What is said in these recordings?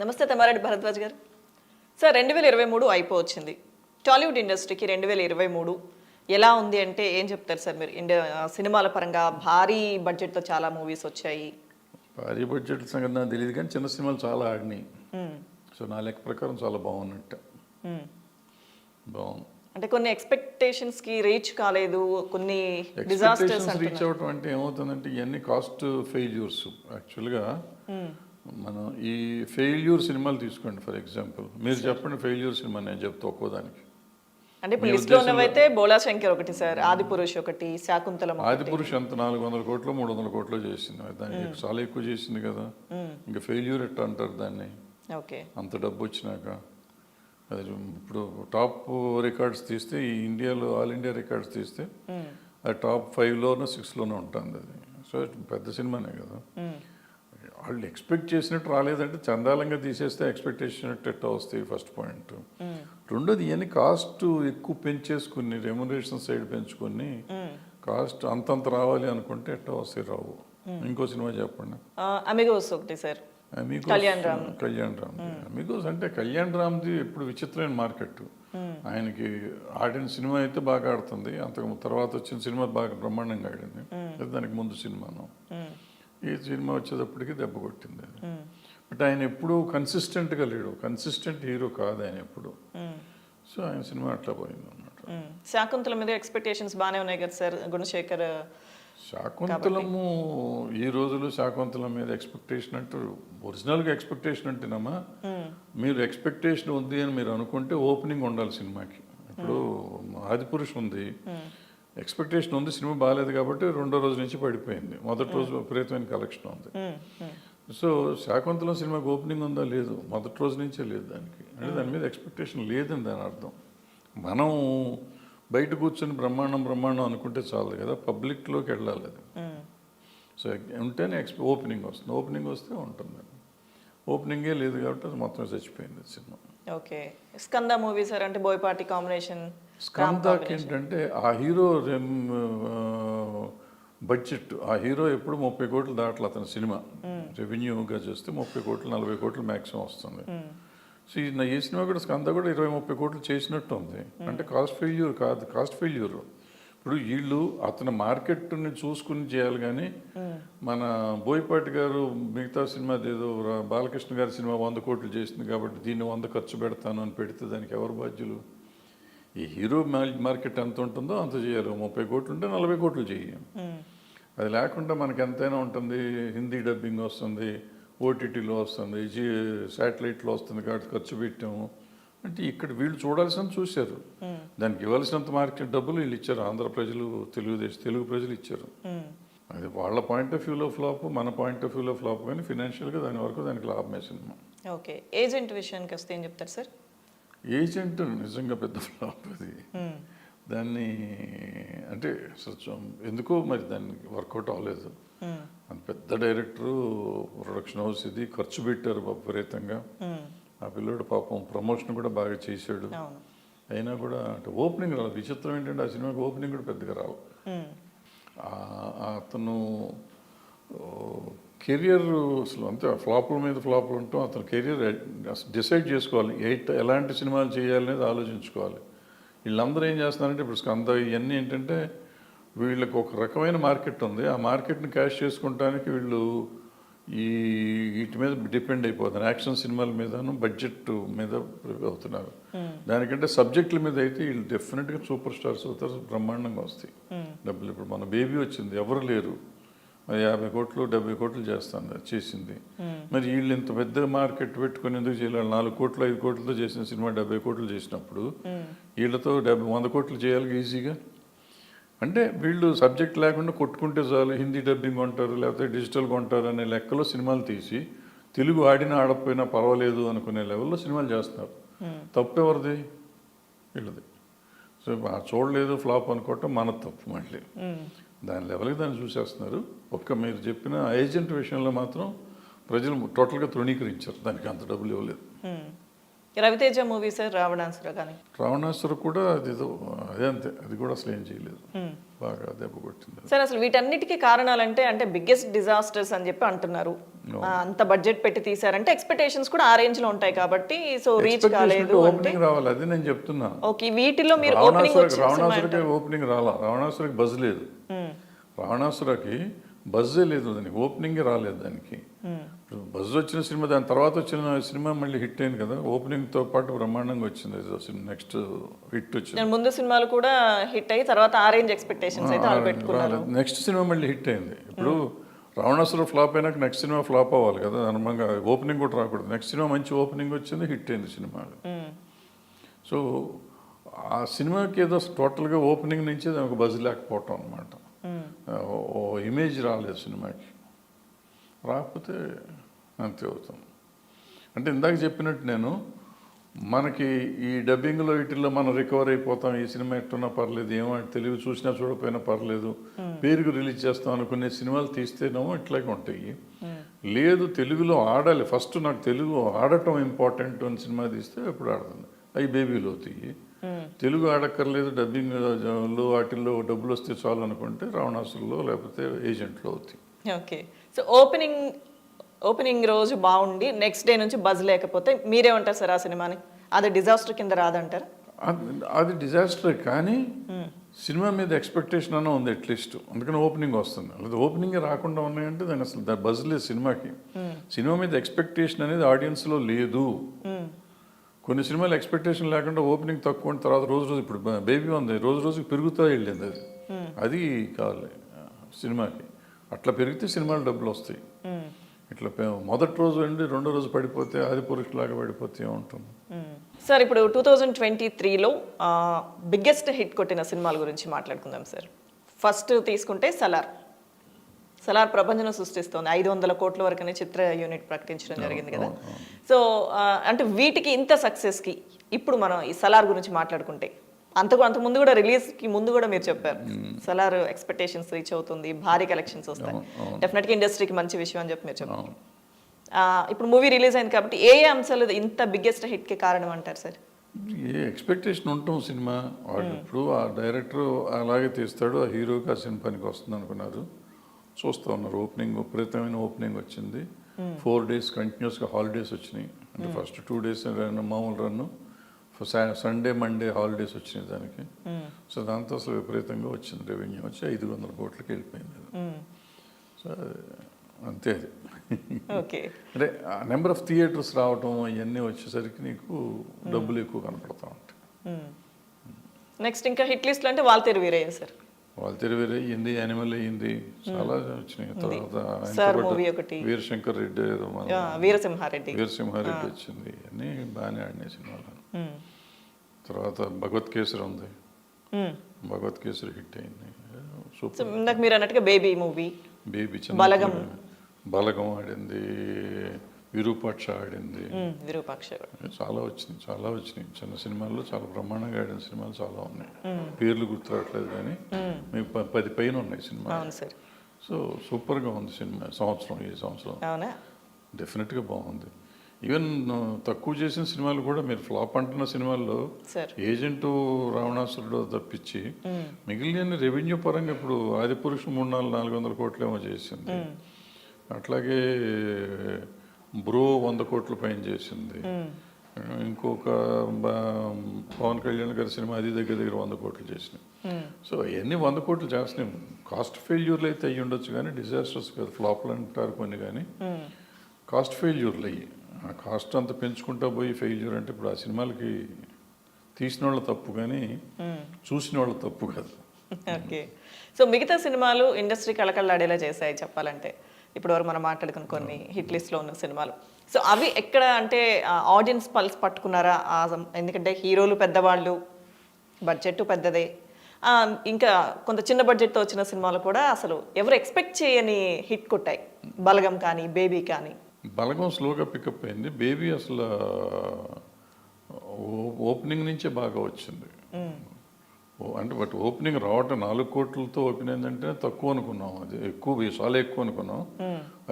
నమస్తే తమ్మారెడ్డి భరద్వాజ్ గారు. సార్ 2023 అయిపోవచ్చింది. టాలీవుడ్ ఇండస్ట్రీకి 2023 ఎలా ఉంది అంటే ఏం చెప్తారు సార్ మీరు? సినిమాల పరంగా భారీ బడ్జెట్తో చాలా మూవీస్ వచ్చాయి. భారీ బడ్జెట్ సంగతి నాకు తెలియదు కానీ చిన్న సినిమాలు చాలా ఆడినాయి. సో నా లెక్క ప్రకారం చాలా బాగున్నట్టు. బాగుంది అంటే కొన్ని ఎక్స్పెక్టేషన్స్కి రీచ్ కాలేదు, కొన్ని డిజాస్టర్స్ రీచ్ అవ్వటం అంటే ఏమవుతుందంటే ఇవన్నీ కాస్ట్ ఫెయిల్యూర్స్. యాక్చువల్గా మనం ఈ ఫెయిల్యూర్ సినిమాలు తీసుకోండి. ఫర్ ఎగ్జాంపుల్ మీరు చెప్పండి ఫెయిల్యూర్ సినిమా, నేను చెప్తా ఒక్కోదానికి. అంటే ఇప్పుడు లిస్ట్లో ఉన్నవైతే బోలా శంకర్ ఒకటి సార్, ఆదిపురుష్ ఒకటి, శాకుంతలం. ఆదిపురుష్ ఎంత 400 కోట్లు 300 కోట్లు చేసింది, దానికి చాలా ఎక్కువ చేసింది కదా. ఇంకా ఫెయిల్యూర్ ఎట్లా అంటారు దాన్ని? ఓకే, అంత డబ్బు వచ్చినాక. అది ఇప్పుడు టాప్ రికార్డ్స్ తీస్తే ఈ ఇండియాలో ఆల్ ఇండియా రికార్డ్స్ తీస్తే అది టాప్ 5లోనో 6లోనో ఉంటుంది అది. సో పెద్ద సినిమానే కదా. వాళ్ళు ఎక్స్పెక్ట్ చేసినట్టు రాలేదంటే చందాలంగా తీసేస్తే ఎక్స్పెక్టేషన్ ఎట్టా వస్తాయి, ఫస్ట్ పాయింట్. రెండోది ఇవన్నీ కాస్ట్ ఎక్కువ పెంచేసుకుని రెమ్యునరేషన్ సైడ్ పెంచుకొని కాస్ట్ అంతంత రావాలి అనుకుంటే ఎట్టా వస్తాయి, రావు. ఇంకో సినిమా చెప్పండి. అమిగోస్ ఒకటి సార్, కళ్యాణ్ రామ్. అమిగోస్ అంటే కళ్యాణ్ రామ్ది ఎప్పుడు విచిత్రమైన మార్కెట్. ఆయనకి ఆడిన సినిమా అయితే బాగా ఆడుతుంది, అంతకు తర్వాత వచ్చిన సినిమా బాగా బ్రహ్మాండంగా ఆడింది. దానికి ముందు సినిమాను ఈ సినిమా వచ్చేటప్పటికి దెబ్బ కొట్టింది అది. బట్ ఆయన ఎప్పుడు కన్సిస్టెంట్గా లేడు, కన్సిస్టెంట్ హీరో కాదు ఆయన ఎప్పుడు. సో ఆయన సినిమా అట్లా పోయింది అన్నమాట. శాకుంతలం మీద ఎక్స్పెక్టేషన్స్ బాగానే ఉన్నాయి కదా సార్, గుణశేఖర్. శాకుంతలము ఈ రోజులు శాకుంతలం మీద ఎక్స్పెక్టేషన్ అంటే ఒరిజినల్గా ఎక్స్పెక్టేషన్ అంటేనమ్మా, మీరు ఎక్స్పెక్టేషన్ ఉంది అని మీరు అనుకుంటే ఓపెనింగ్ ఉండాలి సినిమాకి. ఇప్పుడు ఆదిపురుష్ ఉంది, ఎక్స్పెక్టేషన్ ఉంది, సినిమా బాగాలేదు కాబట్టి రెండో రోజు నుంచి పడిపోయింది, మొదటి రోజు విపరీతమైన కలెక్షన్ ఉంది. సో శాకుంతలం సినిమాకి ఓపెనింగ్ ఉందా? లేదు, మొదటి రోజు నుంచే లేదు దానికి. అంటే దాని మీద ఎక్స్పెక్టేషన్ లేదని దాని అర్థం. మనం బయట కూర్చొని బ్రహ్మాండం అనుకుంటే చాలు కదా, పబ్లిక్లోకి వెళ్ళాలి అది. సో ఉంటేనే ఓపెనింగ్ వస్తుంది, ఓపెనింగ్ వస్తే ఉంటుంది. ఓపెనింగే లేదు కాబట్టి అది మొత్తం చచ్చిపోయింది cinema. Okay, Skanda movie sir అంటే బోయపాటి కాంబినేషన్. స్కందాకి ఏంటంటే ఆ హీరో బడ్జెట్, ఆ హీరో ఎప్పుడు 30 కోట్లు దాటలు అతని సినిమా రెవెన్యూగా చేస్తే 30 కోట్లు 40 కోట్లు మ్యాక్సిమం వస్తుంది. సో ఈ సినిమా కూడా స్కంద కూడా 20-30 కోట్లు చేసినట్టు ఉంది. అంటే కాస్ట్ ఫెయిల్యూర్ కాదు, కాస్ట్ ఫెయిల్యూర్. ఇప్పుడు వీళ్ళు అతని మార్కెట్ని చూసుకుని చేయాలి కానీ మన బోయపాటి గారు మిగతా సినిమా ఏదో బాలకృష్ణ గారి సినిమా 100 కోట్లు చేసింది కాబట్టి దీన్ని 100 ఖర్చు పెడతాను అని పెడితే దానికి ఎవరు బాధ్యులు? ఈ హీరో మార్కెట్ ఎంత ఉంటుందో అంత చేయాలి. 30 కోట్లు ఉంటే 40 కోట్లు చేయం. అది లేకుండా మనకి ఎంతైనా ఉంటుంది. హిందీ డబ్బింగ్ వస్తుంది, ఓటీటీలో వస్తుంది, శాటిలైట్లో వస్తుంది కాబట్టి ఖర్చు పెట్టాము అంటే ఇక్కడ వీళ్ళు చూడాల్సినంత చూశారు. దానికి ఇవ్వాల్సినంత మార్కెట్ డబ్బులు వీళ్ళు ఇచ్చారు. ఆంధ్ర ప్రజలు, తెలుగు ప్రజలు ఇచ్చారు. అది వాళ్ళ పాయింట్ ఆఫ్ వ్యూలో ఫ్లాప్, మన పాయింట్ ఆఫ్ వ్యూలో ఫ్లాప్, కానీ ఫినాన్షియల్గా దాని వరకు దానికి లాభమే సినిమా. ఓకే, ఏజెంట్ విషయానికి వస్తే ఏం చెప్తారు సార్? ఏజెంట్ నిజంగా పెద్ద ఫ్లాప్ అది. దాన్ని అంటే ఎందుకో మరి దానికి వర్కౌట్ అవ్వలేదు. అంత పెద్ద డైరెక్టరు, ప్రొడక్షన్ హౌస్ ఇది, ఖర్చు పెట్టారు విపరీతంగా. ఆ పిల్లోడు పాపం ప్రమోషన్ కూడా బాగా చేశాడు, అయినా కూడా అంటే ఓపెనింగ్ రాలేదు. విచిత్రం ఏంటంటే ఆ సినిమాకి ఓపెనింగ్ కూడా పెద్దగా రావు. అతను కెరియర్ అసలు అంతే ఫ్లాపుల మీద ఫ్లాపులు ఉంటాం. అతను కెరియర్ డిసైడ్ చేసుకోవాలి, ఎలాంటి సినిమాలు చేయాలనేది ఆలోచించుకోవాలి. వీళ్ళందరూ ఏం చేస్తున్నారంటే ఇప్పుడు స్కంద ఇవన్నీ ఏంటంటే వీళ్ళకి ఒక రకమైన మార్కెట్ ఉంది, ఆ మార్కెట్ని క్యాష్ చేసుకుంటానికి వీళ్ళు వీటి మీద డిపెండ్ అయిపోతున్నారు. యాక్షన్ సినిమాల మీదను బడ్జెట్ మీద అవుతున్నారు. దానికంటే సబ్జెక్టుల మీద అయితే వీళ్ళు డెఫినెట్గా సూపర్ స్టార్స్ అవుతారు, బ్రహ్మాండంగా వస్తాయి డబ్బులు. ఇప్పుడు మన బేబీ వచ్చింది, ఎవరు లేరు, 50 కోట్లు 70 కోట్లు చేసింది. మరి వీళ్ళు ఇంత పెద్ద మార్కెట్ పెట్టుకుని ఎందుకు చేయాలి? 4 కోట్లు 5 కోట్లతో చేసిన సినిమా 70 కోట్లు చేసినప్పుడు వీళ్ళతో 100 కోట్లు చేయాలి ఈజీగా. అంటే వీళ్ళు సబ్జెక్ట్ లేకుండా కొట్టుకుంటే చాలు, హిందీ డబ్బింగ్ కొంటారు లేకపోతే డిజిటల్ కొంటారు అనే లెక్కలో సినిమాలు తీసి తెలుగు ఆడినా ఆడకపోయినా పర్వాలేదు అనుకునే లెవెల్లో సినిమాలు చేస్తున్నారు. తప్పు ఎవరిది? వీళ్ళది. సో చూడలేదు ఫ్లాప్ అనుకోవటం మన తప్పు. మళ్ళీ దాని లెవెల్కి దాన్ని చూసేస్తున్నారు. మీరు చెప్పిన ఏజెంట్ విషయంలో మాత్రం ప్రజలు టోటల్గా తృణీకరించారు, దానికి అంత డబ్బులు ఇవ్వలేదు. రవితేజ మూవీ సార్ రావణాసుర కానీ రావణాసుర కూడా అది అదే అంతే, అది కూడా అసలు ఏం చేయలేదు, బాగా దెబ్బ కొట్టింది. సార్ అసలు వీటన్నిటికీ కారణాలంటే అంటే బిగ్గెస్ట్ డిజాస్టర్స్ అని చెప్పి అంటున్నారు. అంత బడ్జెట్ పెట్టి తీసారంటే ఎక్స్పెక్టేషన్స్ కూడా ఆ రేంజ్ లో ఉంటాయి కాబట్టి సో రీచ్ కాలేదు అంటే ఓపెనింగ్ రావాలి, అది నేను చెప్తున్నా. ఓకే, వీటిలో మీరు ఓపెనింగ్ రావణాసురకి ఓపెనింగ్ రావణాసురకి బజ్ లేదు, రావణాసురకి బజ్జే లేదు, దానికి ఓపెనింగ్ రాలేదు దానికి. బజ్ వచ్చిన సినిమా, దాని తర్వాత వచ్చిన సినిమా మళ్ళీ హిట్ అయింది కదా, ఓపెనింగ్ తో పాటు బ్రహ్మాండంగా వచ్చింది. నెక్స్ట్ హిట్ వచ్చింది, ముందు సినిమాలు కూడా హిట్ అయ్యి తర్వాత ఆ రేంజ్ ఎక్స్పెక్టేషన్స్ అయితే వాళ్ళు పెట్టుకున్నారు. నెక్స్ట్ సినిమా మళ్ళీ హిట్ అయింది. ఇప్పుడు రావణాసుర ఫ్లాప్ అయినాక నెక్స్ట్ సినిమా ఫ్లాప్ అవ్వాలి కదా, అనుమంగా ఓపెనింగ్ కూడా రాకూడదు. నెక్స్ట్ సినిమా మంచి ఓపెనింగ్ వచ్చింది, హిట్ అయింది సినిమా. సో ఆ సినిమాకి ఏదో టోటల్గా ఓపెనింగ్ నుంచి దానికి బజ్ లేకపోవటం అనమాట, ఓ ఇమేజ్ రాలేదు సినిమాకి, రాకపోతే అంతే అవుతాం. అంటే ఇందాక చెప్పినట్టు నేను, మనకి ఈ డబ్బింగ్లో వీటిల్లో మనం రికవర్ అయిపోతాం, ఈ సినిమా ఎట్టున్నా పర్లేదు, ఏమో తెలుగు చూసినా చూడకపోయినా పర్లేదు, పేరుకు రిలీజ్ చేస్తాం అనుకునే సినిమాలు తీస్తేనేమో ఇట్లాగే ఉంటాయి. లేదు తెలుగులో ఆడాలి, ఫస్ట్ నాకు తెలుగు ఆడటం ఇంపార్టెంట్ అని సినిమా తీస్తే ఎప్పుడు ఆడుతుంది, అవి బేబీలు అవుతాయి. తెలుగు ఆడక్కర్లేదు, డబ్బింగ్లో వాటిల్లో డబ్బులు వస్తే చాలు అనుకుంటే రావణాసుల్లో లేకపోతే ఏజెంట్లో అవుతాయి. ఓకే, సో ఓపెనింగ్ రోజు బాగుండి నెక్స్ట్ డే నుంచి బజ్ లేకపోతే మీరేమంటారు సార్ ఆ సినిమాని? అది డిజాస్టర్ కింద రాదంటారు? అది డిజాస్టర్, కానీ సినిమా మీద ఎక్స్పెక్టేషన్ అన్న ఉంది అట్లీస్ట్, అందుకని ఓపెనింగ్ వస్తుంది. లేదా ఓపెనింగ్ రాకుండా ఉన్నాయంటే దాని అసలు బజ్ లేదు సినిమాకి. సినిమా మీద ఎక్స్పెక్టేషన్ అనేది ఆడియన్స్లో లేదు. కొన్ని సినిమాలు ఎక్స్పెక్టేషన్ లేకుండా ఓపెనింగ్ తక్కువ ఉన్న తర్వాత రోజు ఇప్పుడు బేబీ ఉంది, రోజుకి పెరుగుతూ వెళ్ళింది, అది కావాలి సినిమాకి. అట్లా పెరిగితే సినిమాలు డబ్బులు వస్తాయి. ఇట్లా మొదటి రోజు అండి రెండో రోజు పడిపోతే ఆది పురుషులాగా పడిపోతే ఉంటుంది. సార్ ఇప్పుడు 2023లో బిగ్గెస్ట్ హిట్ కొట్టిన సినిమాల గురించి మాట్లాడుకుందాం సార్. ఫస్ట్ తీసుకుంటే సలార్ ప్రపంచం సృష్టిస్తోంది, 500 కోట్ల వరకనే చిత్ర యూనిట్ ప్రకటించడం జరిగింది కదా. సో అంటే వీటికి ఇంత సక్సెస్కి ఇప్పుడు మనం ఈ సలార్ గురించి మాట్లాడుకుంటే, అంత ముందు కూడా రిలీజ్కి ముందు కూడా మీరు చెప్పారు సలార్ ఎక్స్పెక్టేషన్స్ రీచ్ అవుతుంది, భారీ కలెక్షన్స్ వస్తాయి, డెఫినెట్గా ఇండస్ట్రీకి మంచి విషయం అని చెప్పి మీరు చెప్పారు. ఇప్పుడు మూవీ రిలీజ్ అయింది కాబట్టి ఏ అంశాలు ఇంత బిగ్గెస్ట్ హిట్కి కారణం అంటారు సార్? ఏ ఎక్స్పెక్టేషన్ ఉంటాం సినిమా వాడు. ఇప్పుడు ఆ డైరెక్టర్ అలాగే తీస్తాడు, ఆ హీరోకి ఆ సినిమా పనికి వస్తుంది అనుకున్నారు, చూస్తూ ఉన్నారు. ఓపెనింగ్ విపరీతమైన ఓపెనింగ్ వచ్చింది, 4 days కంటిన్యూస్గా హాలిడేస్ వచ్చినాయి. అంటే ఫస్ట్ 2 days మామూలు రన్ను, సండే మండే హాలిడేస్ వచ్చినాయి దానికి. సో దాంతో అసలు విపరీతంగా వచ్చింది, రెవెన్యూ వచ్చి 500 కోట్లకి వెళ్ళిపోయింది. సో అంతే అది. ఓకే, అంటే నెంబర్ ఆఫ్ థియేటర్స్ రావటం ఇవన్నీ వచ్చేసరికి నీకు డబ్బులు ఎక్కువ కనపడతా ఉంటాయి. నెక్స్ట్ ఇంకా హిట్ లిస్ట్లో అంటే వాల్తేరు వీరయ్య సార్, వాల్తేరు వీరయ్య అయ్యింది, యానిమల్ అయ్యింది, చాలా వచ్చినాయి. తర్వాత వీరశంకర్ రెడ్డి, వీరసింహారెడ్డి వచ్చింది, అన్నీ బాగానే ఆడినాయి సినిమాలు. తర్వాత భగవత్ కేసరి ఉంది, భగవత్ కేసరి హిట్ అయింది, సూపర్. ఇందాక మీరు అన్నట్టుగా బేబీ మూవీ, బేబీ బలగం ఆడింది, విరూపాక్ష ఆడింది, చాలా వచ్చినాయి చిన్న సినిమాల్లో చాలా బ్రహ్మాండంగా ఆడిన సినిమాలు చాలా ఉన్నాయి. పేర్లు గుర్తురావట్లేదు కానీ మీకు 10 పైన ఉన్నాయి సినిమాలు. సో సూపర్గా ఉంది సినిమా. ఈ సంవత్సరం డెఫినెట్గా బాగుంది. ఈవెన్ తక్కువ చేసిన సినిమాలు కూడా, మీరు ఫ్లాప్ అంటున్న సినిమాల్లో ఏజెంటు, రావణాసురుడు తప్పించి మిగిలిన రెవెన్యూ పరంగా ఇప్పుడు ఆది పురుషు 300-400 కోట్లు ఏమో చేసింది. అట్లాగే బ్రో 100 కోట్ల పైన చేసింది. ఇంకొక పవన్ కళ్యాణ్ గారి సినిమా అది దగ్గర 100 కోట్లు చేసినాయి. సో అవన్నీ 100 కోట్లు చేస్తున్నాయి. కాస్ట్ ఫెయిల్యూర్లు అయితే అయ్యి ఉండొచ్చు కానీ డిజాస్టర్స్ కాదు. ఫ్లాప్లు అంటారు కొన్ని, కానీ కాస్ట్ ఫెయిల్యూర్లు అయ్యి, ఆ కాస్ట్ అంతా పెంచుకుంటా పోయి ఫెయిల్యూర్ అంటే ఇప్పుడు ఆ సినిమాలకి తీసిన వాళ్ళ తప్పు కానీ చూసిన వాళ్ళ తప్పు కాదు. ఓకే, సో మిగతా సినిమాలు ఇండస్ట్రీ కళకళలాడేలా చేశాయి చెప్పాలంటే, ఇప్పుడు వరకు మనం మాట్లాడుకున్న కొన్ని హిట్ లిస్ట్లో ఉన్న సినిమాలు. సో అవి ఎక్కడ అంటే ఆడియన్స్ పల్స్ పట్టుకున్నారా? ఎందుకంటే హీరోలు పెద్దవాళ్ళు, బడ్జెట్ పెద్దదే, ఇంకా కొంత చిన్న బడ్జెట్తో వచ్చిన సినిమాలు కూడా అసలు ఎవరు ఎక్స్పెక్ట్ చేయని హిట్ కొట్టాయి. బలగం కానీ, బేబీ కానీ. బలగం స్లోగా పికప్ అయింది, బేబీ అసలు ఓపెనింగ్ నుంచే బాగా వచ్చింది. అంటే బట్ ఓపెనింగ్ రావటం 4 కోట్లతో ఓపెన్ అయిందంటే తక్కువ అనుకున్నాం, అది ఎక్కువ, చాలా ఎక్కువ అనుకున్నాం.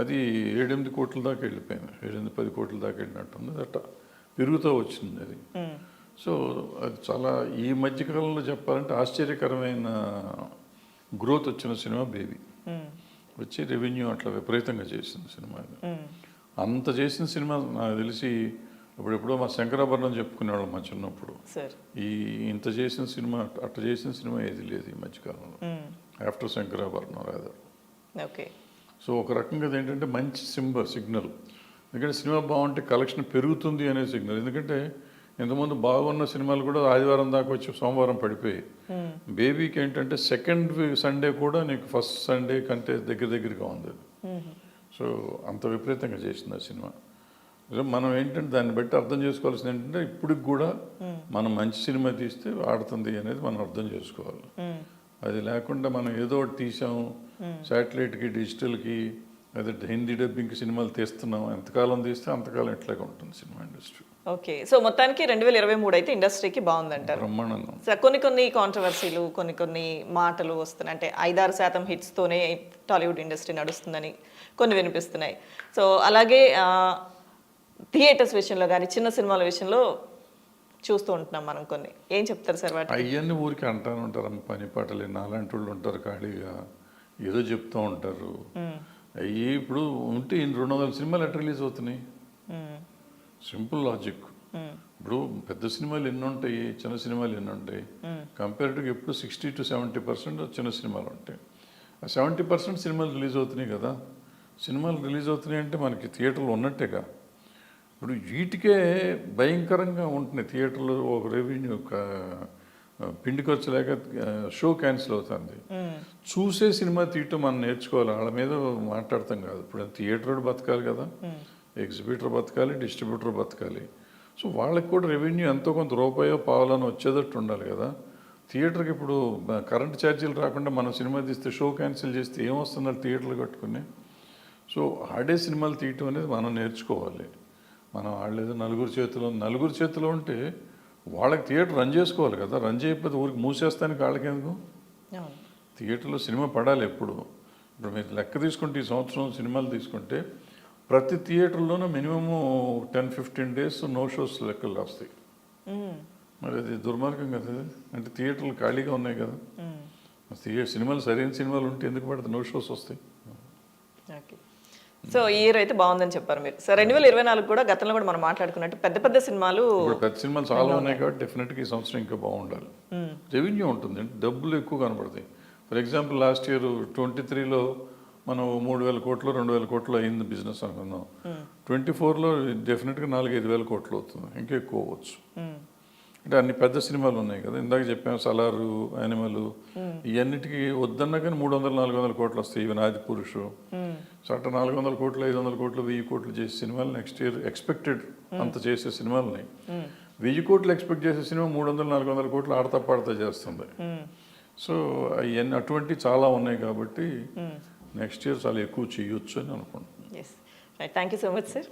అది 7-8 కోట్ల దాకా వెళ్ళిపోయింది, 7-10 కోట్ల దాకా వెళ్ళినట్టుంది. అట్లా పెరుగుతూ వచ్చింది అది. సో అది చాలా ఈ మధ్యకాలంలో చెప్పాలంటే ఆశ్చర్యకరమైన గ్రోత్ వచ్చిన సినిమా బేబీ. వచ్చి రెవెన్యూ అట్లా విపరీతంగా చేసింది సినిమా. అంత చేసిన సినిమా నాకు తెలిసి ఇప్పుడెప్పుడో మా శంకరాభరణం చెప్పుకునేవాళ్ళం మా చిన్నప్పుడు. సార్ ఈ ఇంత చేసిన సినిమా అట్లా చేసిన సినిమా ఏది లేదు ఈ మధ్యకాలంలో ఆఫ్టర్ శంకరాభరణం రాదు. ఓకే. సో ఒక రకంగా ఏంటంటే మంచి సిగ్నల్. ఎందుకంటే సినిమా బాగుంటే కలెక్షన్ పెరుగుతుంది అనే సిగ్నల్. ఎందుకంటే ఇంతకుముందు బాగున్న సినిమాలు కూడా ఆదివారం దాకా వచ్చి సోమవారం పడిపోయాయి. బేబీకి ఏంటంటే సెకండ్ సండే కూడా నీకు ఫస్ట్ సండే కంటే దగ్గరగా ఉంది అది. సో అంత విపరీతంగా చేసింది ఆ సినిమా. మనం ఏంటంటే దాన్ని బట్టి అర్థం చేసుకోవాల్సింది ఏంటంటే ఇప్పటికి కూడా మనం మంచి సినిమా తీస్తే ఆడుతుంది అనేది మనం అర్థం చేసుకోవాలి. అది లేకుండా మనం ఏదో ఒకటి తీసాము శాటిలైట్కి డిజిటల్కి అదే హిందీ డబ్బింగ్కి సినిమాలు తీస్తున్నాం, ఎంతకాలం తీస్తే అంతకాలం ఇట్లాగే ఉంటుంది సినిమా ఇండస్ట్రీ. ఓకే. సో మొత్తానికి 2023 అయితే ఇండస్ట్రీకి బాగుందంటారు. బ్రహ్మాండంగా. సో కొన్ని కాంట్రవర్సీలు కొన్ని మాటలు వస్తున్నాయి. అంటే 5-6% హిట్స్తోనే టాలీవుడ్ ఇండస్ట్రీ నడుస్తుందని కొన్ని వినిపిస్తున్నాయి. సో అలాగే థియేటర్స్ విషయంలో కానీ చిన్న సినిమాల విషయంలో చూస్తూ ఉంటున్నాం మనం కొన్ని. ఏం చెప్తారు సార్ వాటి? అవన్నీ ఊరికి అంటాను ఉంటారు, పని పాటలు నాలాంటి వాళ్ళు ఉంటారు ఖాళీగా ఏదో చెప్తూ ఉంటారు. అవి ఇప్పుడు ఉంటే 200 సినిమాలు ఎట్లా రిలీజ్ అవుతున్నాయి? Simple logic. ఇప్పుడు పెద్ద సినిమాలు ఎన్ని ఉంటాయి, చిన్న సినిమాలు ఎన్ని ఉంటాయి? కంపేరిటివ్గా ఎప్పుడు 60 to 70% చిన్న సినిమాలు ఉంటాయి. ఆ 70% సినిమాలు రిలీజ్ అవుతున్నాయి కదా. సినిమాలు రిలీజ్ అవుతున్నాయి అంటే మనకి థియేటర్లు ఉన్నట్టేగా. ఇప్పుడు వీటికే భయంకరంగా ఉంటున్నాయి థియేటర్లో. ఒక రెవెన్యూ పిండి ఖర్చు లేక షో క్యాన్సిల్ అవుతుంది. చూసే సినిమా తీయటం మనం నేర్చుకోవాలి, వాళ్ళ మీద మాట్లాడతాం కాదు. ఇప్పుడు థియేటర్ బతకాలి కదా, ఎగ్జిబిటర్ బతకాలి, డిస్ట్రిబ్యూటర్ బతకాలి. సో వాళ్ళకి కూడా రెవెన్యూ ఎంతో కొంత రూపాయో పావాలని వచ్చేటట్టు ఉండాలి కదా. థియేటర్కి ఇప్పుడు కరెంట్ ఛార్జీలు రాకుండా మనం సినిమా తీస్తే షో క్యాన్సిల్ చేస్తే ఏమొస్తున్నారు థియేటర్లు కట్టుకుని. సో ఆడే సినిమాలు తీయటం అనేది మనం నేర్చుకోవాలి. మనం ఆడలేదు నలుగురు చేతిలో ఉంటే వాళ్ళకి థియేటర్ రన్ చేసుకోవాలి కదా. రన్ చేయకపోతే ఊరికి మూసేస్తానికి వాళ్ళకెందుకు? థియేటర్లో సినిమా పడాలి ఎప్పుడు. ఇప్పుడు మీరు లెక్క తీసుకుంటే ఈ సంవత్సరం సినిమాలు తీసుకుంటే ప్రతి థియేటర్లోనూ మినిమము 10-15 days నో షోస్ లెక్కలు వస్తాయి. మరి అది దుర్మార్గం కదా. అంటే థియేటర్లు ఖాళీగా ఉన్నాయి కదా. సినిమాలు సరైన సినిమాలు ఉంటే ఎందుకు పడితే నో షోస్ వస్తాయి. ఓకే. సో ఈ ఇయర్ అయితే బాగుందని చెప్పారు మీరు. సో 2024 కూడా గతంలో కూడా మనం మాట్లాడుకున్నట్టు పెద్ద సినిమాలు చాలా ఉన్నాయి కాబట్టి డెఫినెట్గా ఈ సంవత్సరం ఇంకా బాగుండాలి. రెవెన్యూ ఉంటుంది అంటే డబ్బులు ఎక్కువ కనపడతాయి. ఫర్ ఎగ్జాంపుల్ లాస్ట్ ఇయర్ 23లో మనం 3,000 కోట్లు 2,000 కోట్లు అయింది బిజినెస్ అనుకుందాం. 24లో డెఫినెట్గా 4-5 వేల కోట్లు అవుతుంది, ఇంకా ఎక్కువ అవ్వచ్చు. అంటే అన్ని పెద్ద సినిమాలు ఉన్నాయి కదా. ఇందాక చెప్పాము సలారు, యానిమల్, ఇవన్నిటికీ వద్దన్నా కానీ 300-400 కోట్లు వస్తాయి. ఈవెన్ ఆది పురుషు. సో అట్లా 400 కోట్లు 500 కోట్లు 1000 కోట్లు చేసే సినిమాలు నెక్స్ట్ ఇయర్ ఎక్స్పెక్టెడ్ అంత చేసే సినిమాలని. 1000 కోట్లు ఎక్స్పెక్ట్ చేసే సినిమా 300-400 కోట్లు ఆడతా పాడతా చేస్తుంది. సో అవన్నీ అటువంటి చాలా ఉన్నాయి కాబట్టి నెక్స్ట్ ఇయర్ చాలా ఎక్కువ చేయొచ్చు అని అనుకుంటున్నాను. Thank you so much sir.